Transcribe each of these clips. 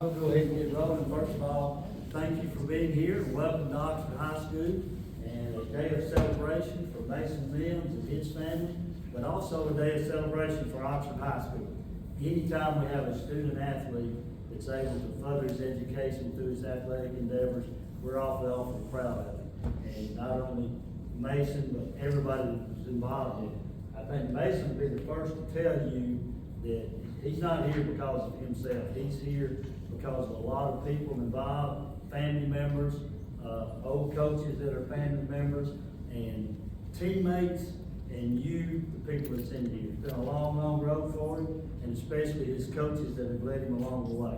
I'll go ahead and get rolling. First of all, thank you for being here and welcome to Oxford High School and a day of celebration for Mason Mims and his family, but also a day of celebration for Oxford High School. Anytime we have a student athlete that's able to further his education through his athletic endeavors, we're awfully proud of him. And not only Mason, but everybody that was involved in it. I think Mason will be the first to tell you that he's not here because of himself. He's here because of a lot of people involved, family members, old coaches that are family members, and teammates, and you, the people that's in here. It's been a long road for him, and especially his coaches that have led him along the way.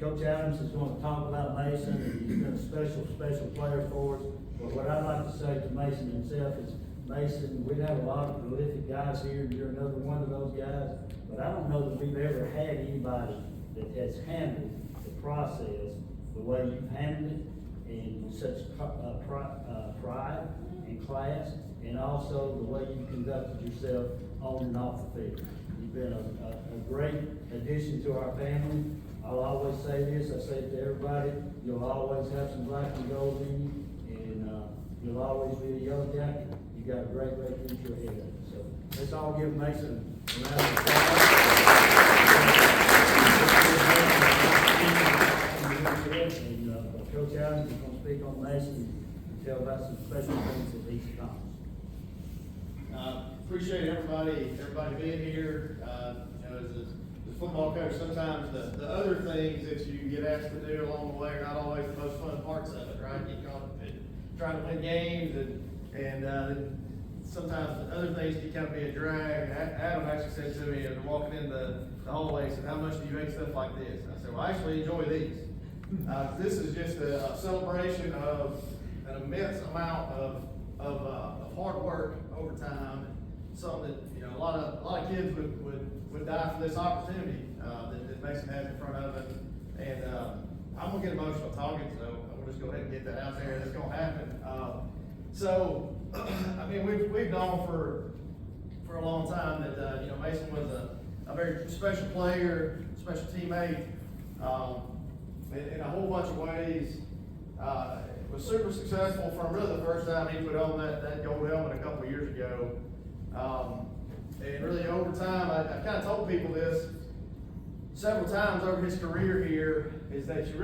Coach Adams is going to talk about Mason, and he's been a special player for us. But what I'd like to say to Mason himself is, Mason, we have a lot of prolific guys here, and you're another one of those guys, but I don't know that we've ever had anybody that has handled the process the way you've handled it, and with such pride and class, and also the way you conducted yourself on and off the field. You've been a great addition to our family. I'll always say this, I say it to everybody, you'll always have some black and gold in you, and you'll always be a yellow jacket. You got a great future ahead of you. So let's all give Mason a round of applause. And Coach Adams is going to speak on Mason and tell about some special things that he's accomplished. Appreciate everybody being here. As a football coach, sometimes the other things that you get asked to do along the way are not always the most fun parts of it, right? You trying to win games and sometimes other things can kind of be a drag. Adam actually said to me as we're walking in the hallway, he said, "How much do you make stuff like this?" And I said, "Well, I actually enjoy these. This is just a celebration of an immense amount of hard work over time. Something that a lot of kids would die for this opportunity that Mason has in front of him. And I'm gonna get emotional talking, so we'll just go ahead and get that out there. That's gonna happen. So, I mean, we've known for a long time that Mason was a very special player, special teammate, in a whole bunch of ways. Was super successful from really the first time he put on that gold helmet a couple of years ago. And really over time, I kind of told people this several times over his career here, is that you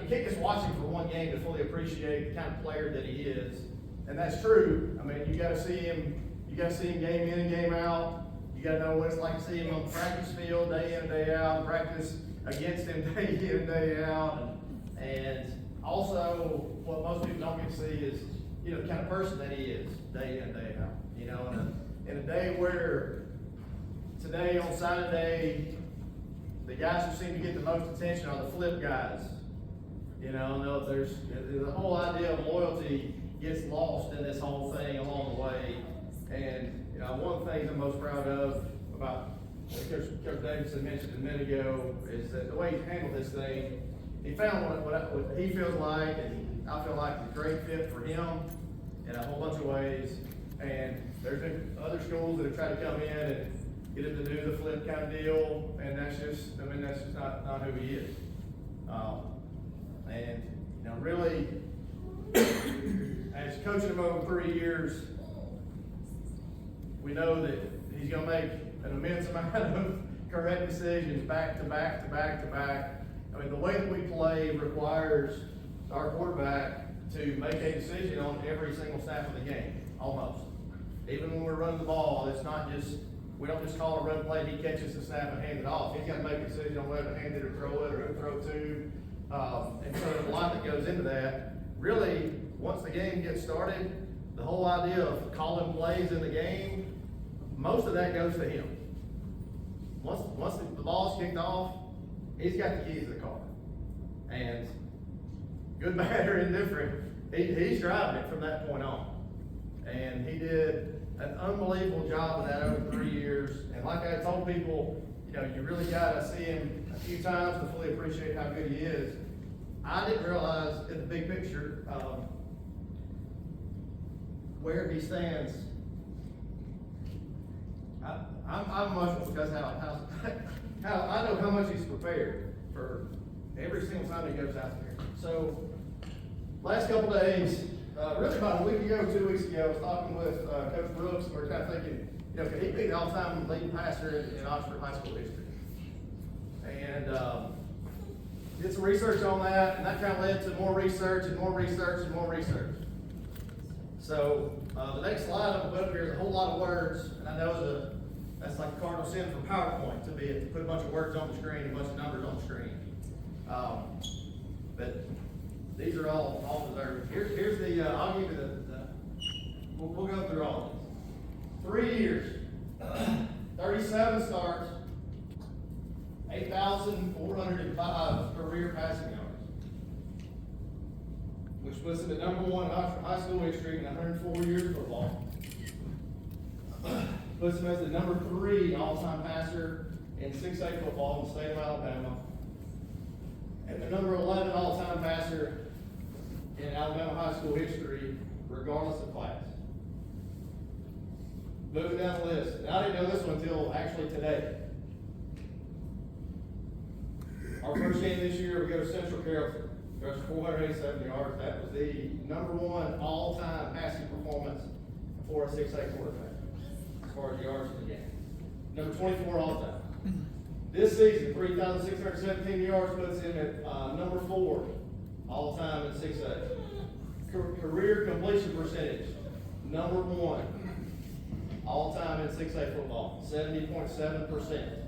can't just watch him for one game to fully appreciate the kind of player that he is. And that's true. I mean, you got to see him game in and game out. You got to know what it's like to see him on the practice field day in and day out, practice against him day in and day out. And also, what most people don't get to see is, the kind of person that he is day in and day out. In a day where today on Saturday, the guys who seem to get the most attention are the flip guys. There's the whole idea of loyalty gets lost in this whole thing along the way. And one of the things I'm most proud of about Coach Davidson mentioned a minute ago is that the way he handled this thing, he found what he feels like, and I feel like a great fit for him in a whole bunch of ways. And there's been other schools that have tried to come in and get him to do the flip kind of deal, and that's just not who he is. Really, as coaching him over 3 years, we know that he's going to make an immense amount of correct decisions back to back to back to back. I mean, the way that we play requires our quarterback to make a decision on every single snap of the game, almost. Even when we're running the ball, it's not just, we don't just call a run play, he catches the snap and hands it off. He's got to make a decision on whether to hand it or throw it or who to throw to. And so there's a lot that goes into that. Really, once the game gets started, the whole idea of calling plays in the game, most of that goes to him. Once the ball's kicked off, he's got the keys to the car. And good, bad, or indifferent, he's driving it from that point on. And he did an unbelievable job of that over 3 years. And like I told people, you really got to see him a few times to fully appreciate how good he is. I didn't realize in the big picture where he stands. I'm emotional because how I know how much he's prepared. for every single time he goes out there. So, last couple days, really about a week ago, 2 weeks ago, I was talking with Coach Brooks, and we are kind of thinking, could he be the all-time leading passer in Oxford high school history? And did some research on that, and that kind of led to more research and more research and more research. So the next slide I'm put up here is a whole lot of words, and I know that's like a cardinal sin for PowerPoint, to put a bunch of words on the screen, a bunch of numbers on the screen. But these are all deserved. Here's the, I'll give you we'll go through all of these. 3 years, 37 starts, 8,405 career passing yards, which puts him at number 1 in Oxford high school history in 104 years of football. Puts him as the number 3 all-time passer in 6A football in the state of Alabama, and the number 11 all-time passer in Alabama high school history, regardless of class. Moving down the list, and I didn't know this one until actually today. Our first game this year, we go to Central Carrollton, rushed 487 yards. That was the number 1 all-time passing performance for a 6A quarterback, as far as yards in the game. Number 24 all-time. This season, 3,617 yards puts him at number 4 all-time in 6A. Career completion percentage, number 1 all-time in 6A football, 70.7%.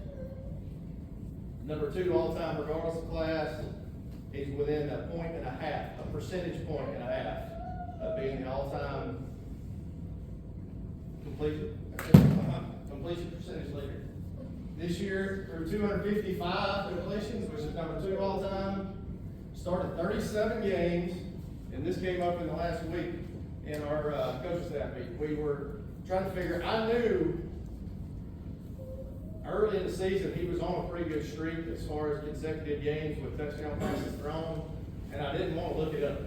Number 2 all-time regardless of class. He's within a percentage point and a half of being the all-time completion percentage leader. This year, through 255 completions, which is number 2 all-time, started 37 games, and this came up in the last week in our coaching staff meeting. We were trying to figure, I knew early in the season he was on a pretty good streak as far as consecutive games with touchdown passes thrown, and I didn't want to look it up.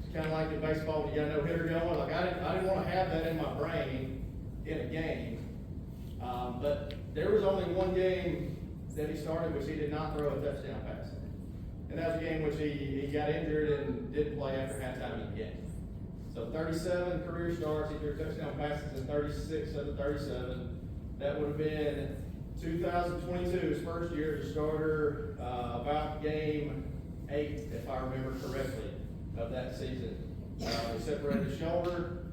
It's kind of like in baseball when you got a no-hitter going. Like I didn't want to have that in my brain in a game. But there was only one game that he started which he did not throw a touchdown pass. And that was a game which he got injured and didn't play after halftime in the game. So 37 career starts, he threw touchdown passes in 36 of the 37. That would have been 2022, his first year as a starter, about game 8, if I remember correctly, of that season. He separated his shoulder,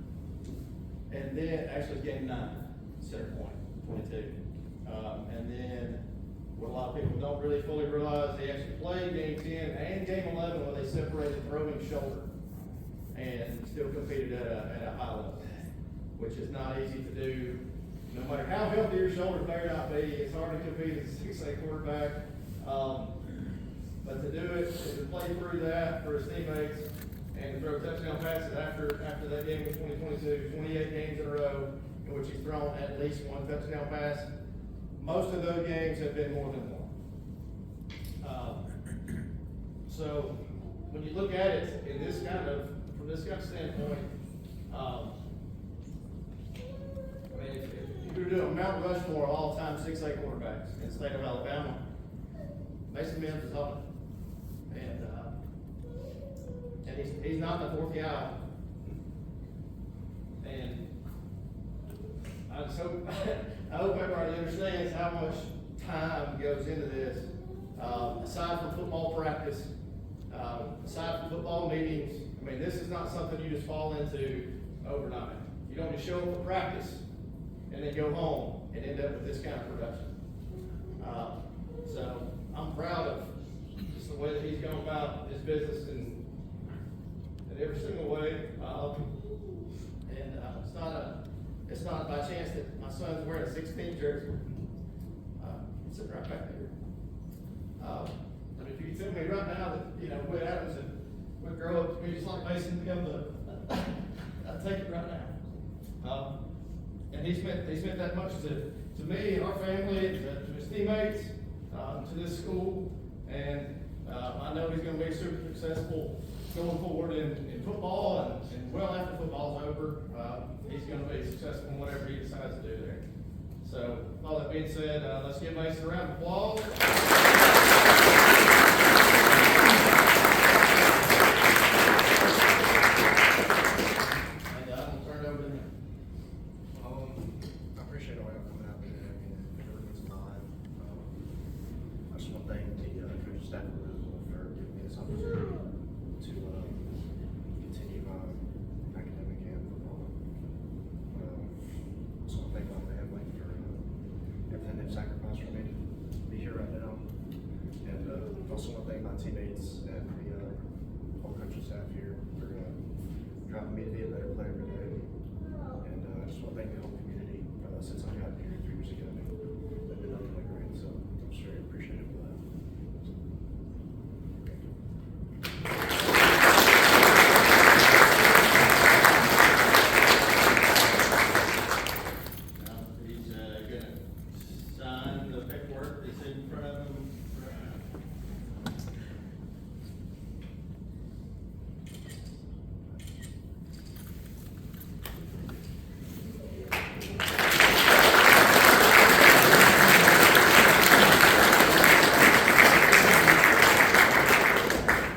and then, actually game 9, center point, 22. And then, what a lot of people don't really fully realize, he actually played game 10 and game 11 where they separated throwing shoulder, and still competed at a high level, which is not easy to do. No matter how healthy your shoulder may not be, it's hard to compete as a 6A quarterback. But to do it, and to play through that for his teammates, and to throw touchdown passes after that game in 2022, 28 games in a row in which he's thrown at least 1 touchdown pass. Most of those games have been more than 1. So when you look at it in this kind of, from this kind of standpoint, if you were to do a Mount Rushmore all-time 6A quarterbacks in the state of Alabama, Mason Mims is on it. And he's not the 4th guy. And I just hope, I hope everybody understands how much time goes into this. Aside from football practice, aside from football meetings, I mean, this is not something you just fall into overnight. You don't just show up for practice and then go home and end up with this kind of production. So I'm proud of just the way that he's gone about his business in every single way. And it's not by chance that my son's wearing a 16 jersey. It's sitting right back there. I mean, if you could tell me right now that, Will Adams would grow up to be just like Mason Mims, I'd take it right now. And he's meant that much to me and our family, to his teammates, to this school, and I know he's going to be super successful going forward in football, and well after football's over, he's going to be successful in whatever he decides to do there. So, with all that being said, let's give Mason a round of applause. And I'm gonna turn it over to him. I appreciate all y'all coming out there. I mean, everyone's alive. I just want to thank the coaching staff for giving me this opportunity to continue my academic and football. Also want to thank my family for everything they've sacrificed for me to be here right now. And also want to thank my teammates and the whole coaching staff here for driving me to be a better player every day. And I just want to thank the whole community since I got here 3 years ago.